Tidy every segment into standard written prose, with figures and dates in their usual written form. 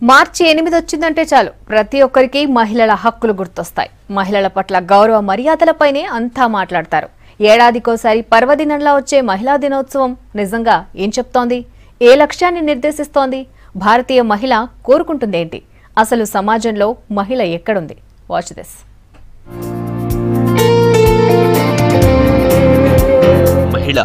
మార్చి 8 వచ్చిందంటే చాలు ప్రతి ఒక్కరికి మహిళల హక్కులు గుర్తొస్తాయి. మహిళల పట్ల గౌరవ మర్యాదలపైనే అంతా మాట్లాడతారు. ఏడాదికోసారి పర్వదినంలా వచ్చే మహిళా దినోత్సవం నిజంగా ఏం చెప్తోంది? ఏ లక్ష్యాన్ని నిర్దేశిస్తోంది? భారతీయ మహిళ కోరుకుంటుందేంటి? అసలు సమాజంలో మహిళ ఎక్కడుంది? Watch this. మహిళ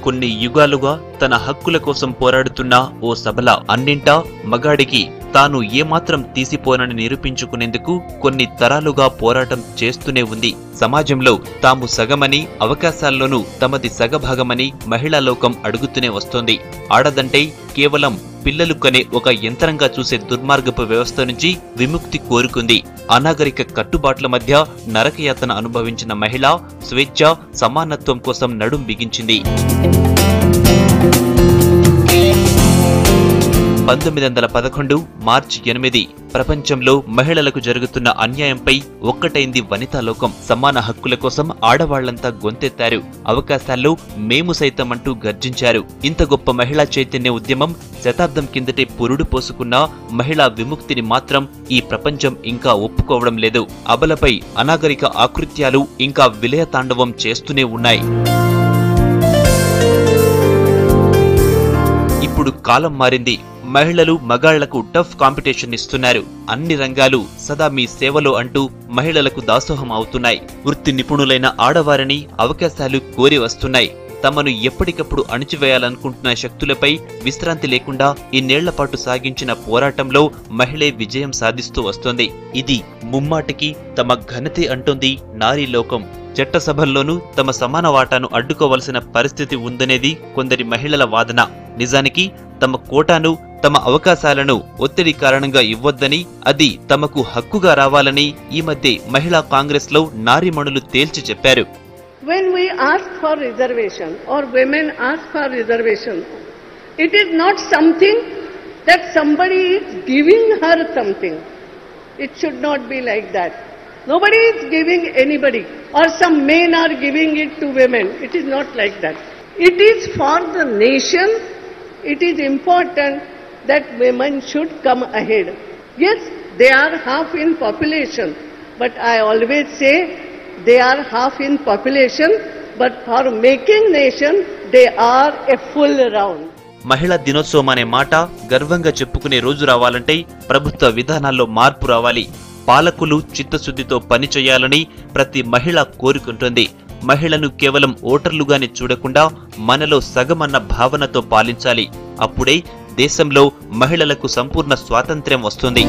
కొన్ని యుగాలుగా తన హక్కుల కోసం పోరాడుతున్న ఓ సబల, అన్నింటా మగాడికి తాను ఏమాత్రం తీసిపోనని నిరూపించుకునేందుకు కొన్ని తరాలుగా పోరాటం చేస్తూనే ఉంది. సమాజంలో తాము సగమని, అవకాశాల్లోనూ తమది సగభాగమని మహిళా లోకం అడుగుతూనే వస్తోంది. ఆడదంటే కేవలం పిల్లలు కనే ఒక యంత్రంగా చూసే దుర్మార్గపు వ్యవస్థ నుంచి విముక్తి కోరుకుంది. అనాగరిక కట్టుబాట్ల మధ్య నరకయాతన అనుభవించిన మహిళ స్వేచ్ఛ, సమానత్వం కోసం నడుం బిగించింది. 1911 మార్చి 8 ప్రపంచంలో మహిళలకు జరుగుతున్న అన్యాయంపై ఒక్కటైంది వనితా లోకం. సమాన హక్కుల కోసం ఆడవాళ్లంతా గొంతెత్తారు. అవకాశాల్లో మేము సైతం అంటూ గర్జించారు. ఇంత గొప్ప మహిళా చైతన్య ఉద్యమం శతాబ్దం కిందటే పురుడు పోసుకున్న మహిళా విముక్తిని మాత్రం ఈ ప్రపంచం ఇంకా ఒప్పుకోవడం లేదు. అబలపై అనాగరిక ఆకృత్యాలు ఇంకా విలయ తాండవం చేస్తూనే ఉన్నాయి. ఇప్పుడు కాలం మారింది. మహిళలు మగాళ్లకు టఫ్ కాంపిటీషన్ ఇస్తున్నారు. అన్ని రంగాలు సదా మీ సేవలో అంటూ మహిళలకు దాసోహం అవుతున్నాయి. వృత్తి నిపుణులైన ఆడవారిని అవకాశాలు కోరి వస్తున్నాయి. తమను ఎప్పటికప్పుడు అణిచివేయాలనుకుంటున్న శక్తులపై విశ్రాంతి లేకుండా ఇన్నేళ్ల పాటు సాగించిన పోరాటంలో మహిళే విజయం సాధిస్తూ వస్తోంది. ఇది ముమ్మాటికి తమ ఘనతే అంటోంది నారీ లోకం. చట్టసభల్లోనూ తమ సమాన వాటాను అడ్డుకోవలసిన పరిస్థితి ఉందనేది కొందరి మహిళల వాదన. నిజానికి తమ కోటాను, తమ అవకాశాలను ఒత్తిడి కారణంగా ఇవ్వొద్దని, అది తమకు హక్కుగా రావాలని ఈ మధ్య మహిళా కాంగ్రెస్ లో నారీమణులు తేల్చి చెప్పారు. When we ask for reservation or women ask for reservation, it is not something that somebody is giving her something. It should not be like that. Nobody is giving anybody, or some men are giving it to women. It is not like that. It is for the nation. It is important that women should come ahead. Yes, they are half in population, but I always say they are half in population, but for making nation, they are a full round. మహిళా దినోత్సవం అనే మాట గర్వంగా చెప్పుకునే రోజు రావాలంటే ప్రభుత్వ విధానాల్లో మార్పు రావాలి. పాలకులు చిత్తశుద్ధితో పనిచేయాలని ప్రతి మహిళ కోరుకుంటుంది. మహిళను కేవలం ఓటర్లుగానే చూడకుండా మనలో సగమన్న భావనతో పాలించాలి. అప్పుడే దేశంలో మహిళలకు సంపూర్ణ స్వాతంత్ర్యం వస్తుంది.